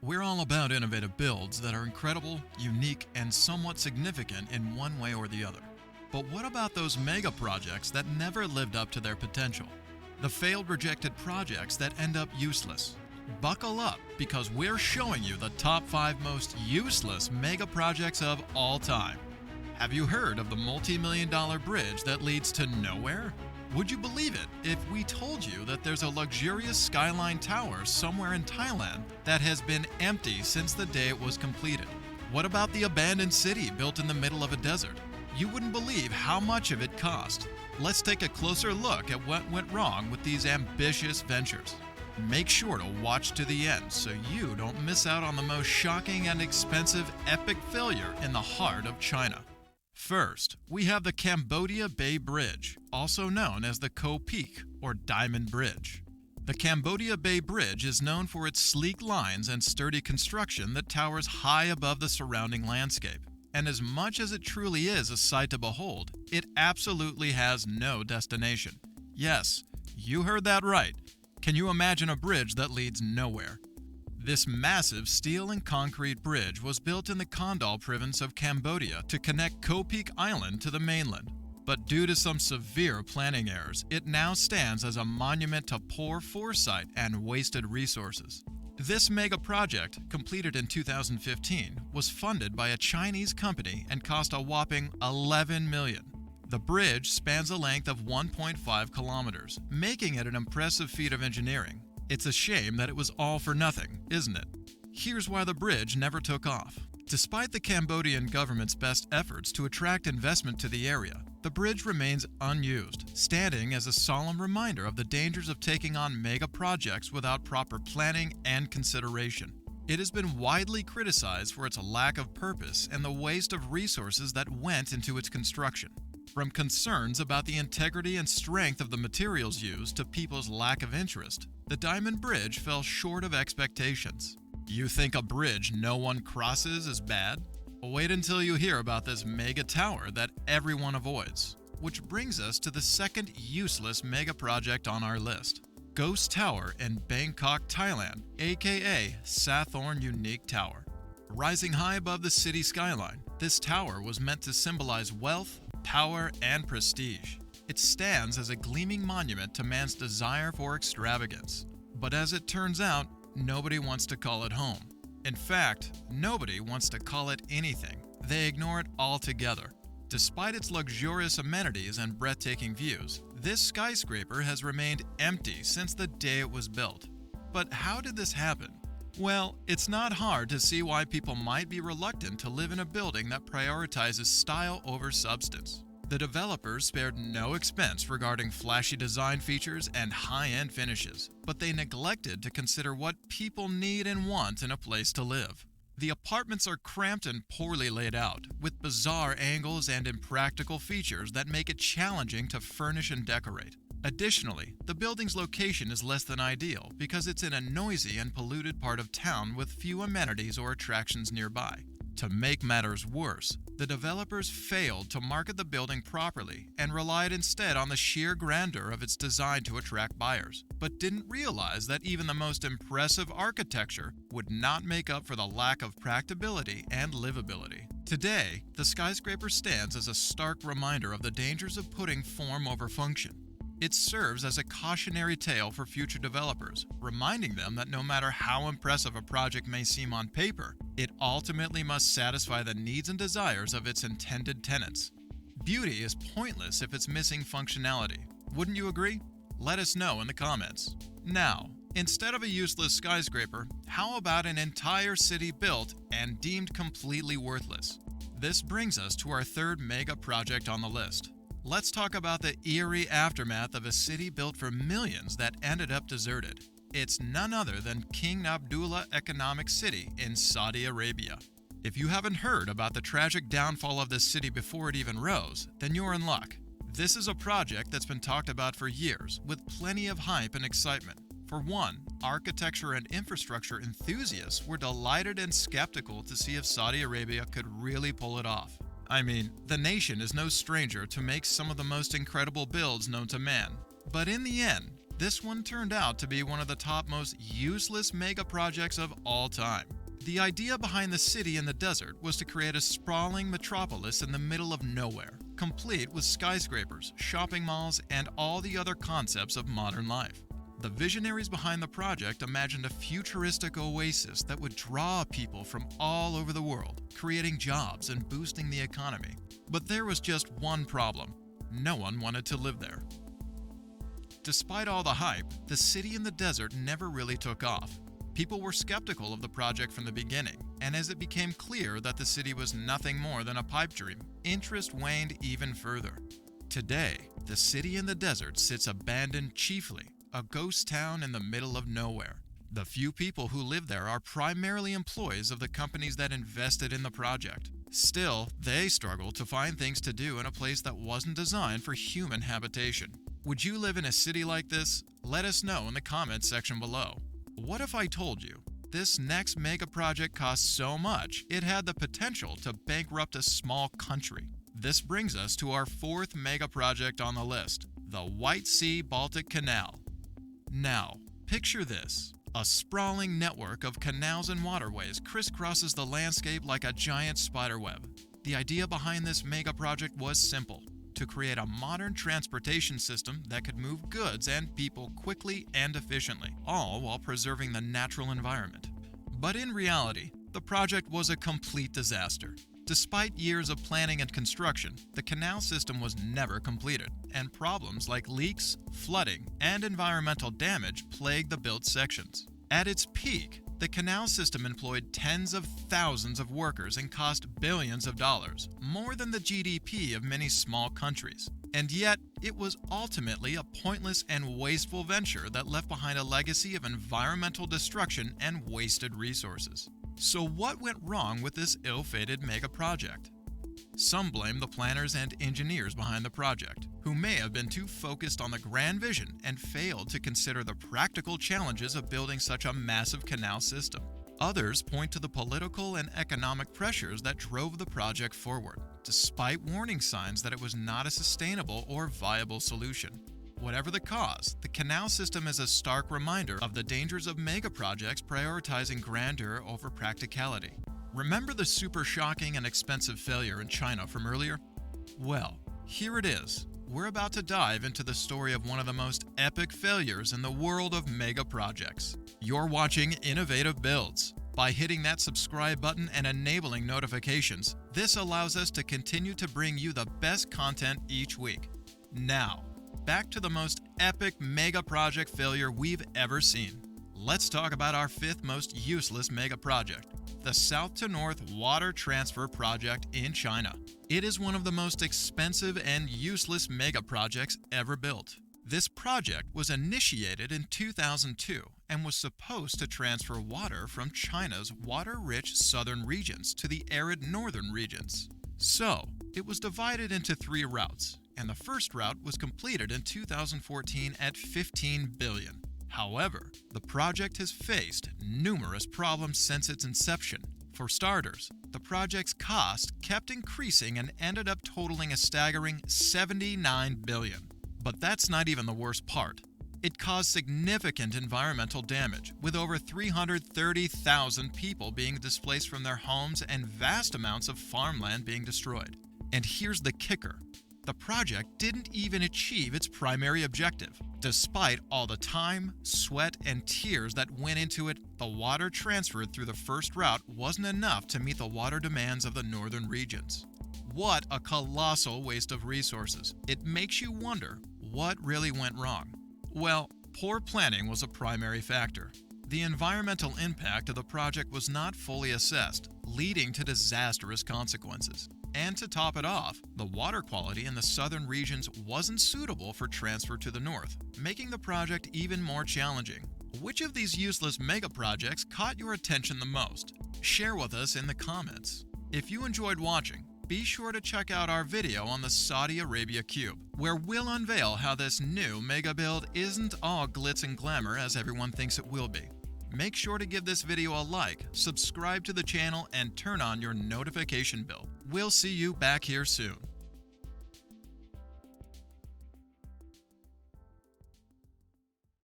We're all about innovative builds that are incredible, unique, and somewhat significant in one way or the other. But what about those mega projects that never lived up to their potential? The failed rejected projects that end up useless? Buckle up, because we're showing you the top 5 most useless mega projects of all time. Have you heard of the multi-million-dollar bridge that leads to nowhere? Would you believe it if we told you that there's a luxurious skyline tower somewhere in Thailand that has been empty since the day it was completed? What about the abandoned city built in the middle of a desert? You wouldn't believe how much of it cost. Let's take a closer look at what went wrong with these ambitious ventures. Make sure to watch to the end so you don't miss out on the most shocking and expensive epic failure in the heart of China. First, we have the Cambodia Bay Bridge, also known as the Koh Peak or Diamond Bridge. The Cambodia Bay Bridge is known for its sleek lines and sturdy construction that towers high above the surrounding landscape. And as much as it truly is a sight to behold, it absolutely has no destination. Yes, you heard that right. Can you imagine a bridge that leads nowhere? This massive steel and concrete bridge was built in the Kondal province of Cambodia to connect Koh Peak Island to the mainland. But due to some severe planning errors, it now stands as a monument to poor foresight and wasted resources. This mega project, completed in 2015, was funded by a Chinese company and cost a whopping $11 million. The bridge spans a length of 1.5 kilometers, making it an impressive feat of engineering. It's a shame that it was all for nothing, isn't it? Here's why the bridge never took off. Despite the Cambodian government's best efforts to attract investment to the area, the bridge remains unused, standing as a solemn reminder of the dangers of taking on mega projects without proper planning and consideration. It has been widely criticized for its lack of purpose and the waste of resources that went into its construction. From concerns about the integrity and strength of the materials used to people's lack of interest, the Diamond Bridge fell short of expectations. You think a bridge no one crosses is bad? Wait until you hear about this mega tower that everyone avoids. Which brings us to the second useless mega project on our list. Ghost Tower in Bangkok, Thailand, aka Sathorn Unique Tower. Rising high above the city skyline, this tower was meant to symbolize wealth, power, and prestige. It stands as a gleaming monument to man's desire for extravagance. But as it turns out, nobody wants to call it home. In fact, nobody wants to call it anything. They ignore it altogether. Despite its luxurious amenities and breathtaking views, this skyscraper has remained empty since the day it was built. But how did this happen? Well, it's not hard to see why people might be reluctant to live in a building that prioritizes style over substance. The developers spared no expense regarding flashy design features and high-end finishes, but they neglected to consider what people need and want in a place to live. The apartments are cramped and poorly laid out, with bizarre angles and impractical features that make it challenging to furnish and decorate. Additionally, the building's location is less than ideal because it's in a noisy and polluted part of town with few amenities or attractions nearby. To make matters worse, the developers failed to market the building properly and relied instead on the sheer grandeur of its design to attract buyers, but didn't realize that even the most impressive architecture would not make up for the lack of practicability and livability. Today, the skyscraper stands as a stark reminder of the dangers of putting form over function. It serves as a cautionary tale for future developers, reminding them that no matter how impressive a project may seem on paper, it ultimately must satisfy the needs and desires of its intended tenants. Beauty is pointless if it's missing functionality. Wouldn't you agree? Let us know in the comments. Now, instead of a useless skyscraper, how about an entire city built and deemed completely worthless? This brings us to our third mega project on the list. Let's talk about the eerie aftermath of a city built for millions that ended up deserted. It's none other than King Abdullah Economic City in Saudi Arabia. If you haven't heard about the tragic downfall of this city before it even rose, then you're in luck. This is a project that's been talked about for years, with plenty of hype and excitement. For one, architecture and infrastructure enthusiasts were delighted and skeptical to see if Saudi Arabia could really pull it off. I mean, the nation is no stranger to make some of the most incredible builds known to man. But in the end, This one turned out to be one of the top most useless mega projects of all time. The idea behind the city in the desert was to create a sprawling metropolis in the middle of nowhere, complete with skyscrapers, shopping malls, and all the other concepts of modern life. The visionaries behind the project imagined a futuristic oasis that would draw people from all over the world, creating jobs and boosting the economy. But there was just one problem: no one wanted to live there. Despite all the hype, the city in the desert never really took off. People were skeptical of the project from the beginning, and as it became clear that the city was nothing more than a pipe dream, interest waned even further. Today, the city in the desert sits abandoned chiefly, a ghost town in the middle of nowhere. The few people who live there are primarily employees of the companies that invested in the project. Still, they struggle to find things to do in a place that wasn't designed for human habitation. Would you live in a city like this? Let us know in the comments section below. What if I told you this next mega project cost so much it had the potential to bankrupt a small country? This brings us to our fourth mega project on the list, the White Sea-Baltic Canal. Now, picture this. A sprawling network of canals and waterways crisscrosses the landscape like a giant spiderweb. The idea behind this mega project was simple: to create a modern transportation system that could move goods and people quickly and efficiently, all while preserving the natural environment. But in reality, the project was a complete disaster. Despite years of planning and construction, the canal system was never completed, and problems like leaks, flooding, and environmental damage plagued the built sections. At its peak, the canal system employed tens of thousands of workers and cost billions of dollars, more than the GDP of many small countries. And yet, it was ultimately a pointless and wasteful venture that left behind a legacy of environmental destruction and wasted resources. So what went wrong with this ill-fated mega project? Some blame the planners and engineers behind the project, who may have been too focused on the grand vision and failed to consider the practical challenges of building such a massive canal system. Others point to the political and economic pressures that drove the project forward, despite warning signs that it was not a sustainable or viable solution. Whatever the cause, the canal system is a stark reminder of the dangers of mega projects prioritizing grandeur over practicality. Remember the super shocking and expensive failure in China from earlier? Well, here it is. We're about to dive into the story of one of the most epic failures in the world of mega projects. You're watching Innovative Builds. By hitting that subscribe button and enabling notifications, this allows us to continue to bring you the best content each week. Now, back to the most epic mega project failure we've ever seen. Let's talk about our fifth most useless mega project, the South to North Water Transfer Project in China. It is one of the most expensive and useless mega projects ever built. This project was initiated in 2002 and was supposed to transfer water from China's water-rich southern regions to the arid northern regions. So, it was divided into 3 routes, and the first route was completed in 2014 at $15 billion. However, the project has faced numerous problems since its inception. For starters, the project's cost kept increasing and ended up totaling a staggering $79 billion. But that's not even the worst part. It caused significant environmental damage, with over 330,000 people being displaced from their homes and vast amounts of farmland being destroyed. And here's the kicker. The project didn't even achieve its primary objective. Despite all the time, sweat, and tears that went into it, the water transferred through the first route wasn't enough to meet the water demands of the northern regions. What a colossal waste of resources. It makes you wonder, what really went wrong? Well, poor planning was a primary factor. The environmental impact of the project was not fully assessed, leading to disastrous consequences. And to top it off, the water quality in the southern regions wasn't suitable for transfer to the north, making the project even more challenging. Which of these useless mega projects caught your attention the most? Share with us in the comments. If you enjoyed watching, be sure to check out our video on the Saudi Arabia Cube, where we'll unveil how this new mega build isn't all glitz and glamour as everyone thinks it will be. Make sure to give this video a like, subscribe to the channel, and turn on your notification bell. We'll see you back here soon.